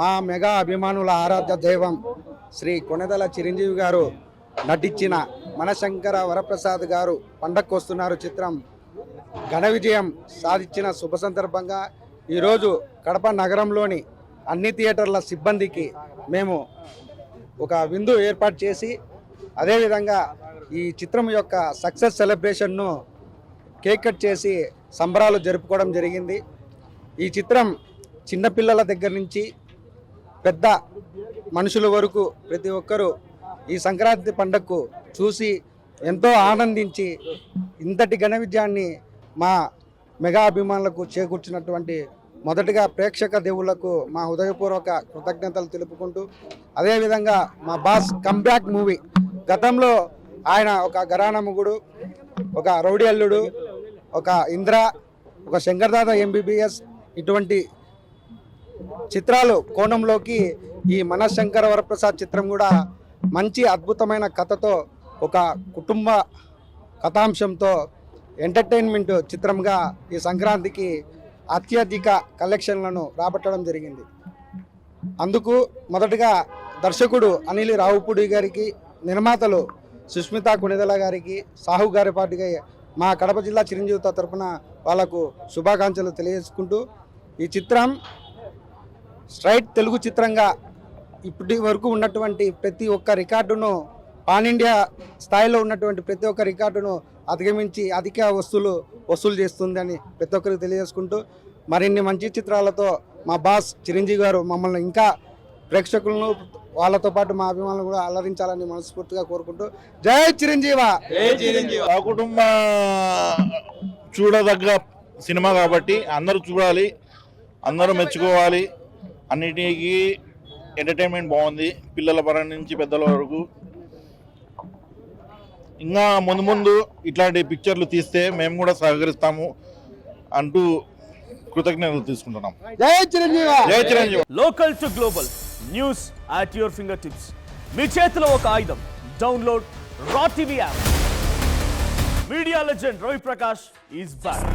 మా మెగా అభిమానుల ఆరాధ్య దైవం శ్రీ కొణిదెల చిరంజీవి గారు నటించిన మనశంకర వరప్రసాద్ గారు పండక్కు వస్తున్నారు చిత్రం ఘన విజయం సాధించిన శుభ సందర్భంగా ఈరోజు కడప నగరంలోని అన్ని థియేటర్ల సిబ్బందికి మేము ఒక విందు ఏర్పాటు చేసి అదేవిధంగా ఈ చిత్రం యొక్క సక్సెస్ సెలబ్రేషన్ను కేక్ కట్ చేసి సంబరాలు జరుపుకోవడం జరిగింది. ఈ చిత్రం చిన్నపిల్లల దగ్గర నుంచి పెద్ద మనుషుల వరకు ప్రతి ఒక్కరూ ఈ సంక్రాంతి పండుగకు చూసి ఎంతో ఆనందించి ఇంతటి ఘన విజయాన్ని మా మెగా అభిమానులకు చేకూర్చినటువంటి మొదటిగా ప్రేక్షక దేవుళ్లకు మా హృదయపూర్వక కృతజ్ఞతలు తెలుపుకుంటూ అదేవిధంగా మా బాస్ కంబ్యాక్ మూవీ గతంలో ఆయన ఒక ఘరానముగుడు, ఒక రౌడీ అల్లుడు, ఒక ఇంద్ర, ఒక శంకర్దాద ఎంబీబీఎస్ ఇటువంటి చిత్రాలు కోణంలోకి ఈ మనశంకర వరప్రసాద్ చిత్రం కూడా మంచి అద్భుతమైన కథతో ఒక కుటుంబ కథాంశంతో ఎంటర్టైన్మెంట్ చిత్రంగా ఈ సంక్రాంతికి అత్యధిక కలెక్షన్లను రాబట్టడం జరిగింది. అందుకు మొదటగా దర్శకుడు అనిల్ రావుపూడి గారికి, నిర్మాతలు సుష్మిత కొణిదెల గారికి, సాహు గారి పాటిగా మా కడప జిల్లా చిరంజీవితో తరపున వాళ్లకు శుభాకాంక్షలు తెలియజేసుకుంటూ ఈ చిత్రం స్ట్రైట్ తెలుగు చిత్రంగా ఇప్పటి వరకు ఉన్నటువంటి ప్రతి ఒక్క రికార్డును పాన్ ఇండియా స్థాయిలో ఉన్నటువంటి ప్రతి ఒక్క రికార్డును అధిగమించి అధిక వసూలు చేస్తుందని ప్రతి ఒక్కరికి తెలియజేసుకుంటూ మరిన్ని మంచి చిత్రాలతో మా బాస్ చిరంజీవి గారు మమ్మల్ని ఇంకా ప్రేక్షకులను వాళ్ళతో పాటు మా అభిమానులు కూడా అలరించాలని మనస్ఫూర్తిగా కోరుకుంటూ జై చిరంజీవ. ఆ కుటుంబ చూడదగ్గ సినిమా కాబట్టి అందరూ చూడాలి, అందరూ మెచ్చుకోవాలి. అన్నిటికీ ఎంటర్టైన్మెంట్ బాగుంది, పిల్లల పరం నుంచి పెద్దల వరకు. ఇంకా ముందు ముందు ఇట్లాంటి పిక్చర్లు తీస్తే మేము కూడా సహకరిస్తాము అంటూ కృతజ్ఞతలు తీసుకుంటున్నాం. జై చిరంజీవ. జై Chiranjeevi. Local to global news at your finger tips. మీ చేతిలో ఒక ఆయుధం. డౌన్లోడ్ రా TV app. Media legend Ravi Prakash is back.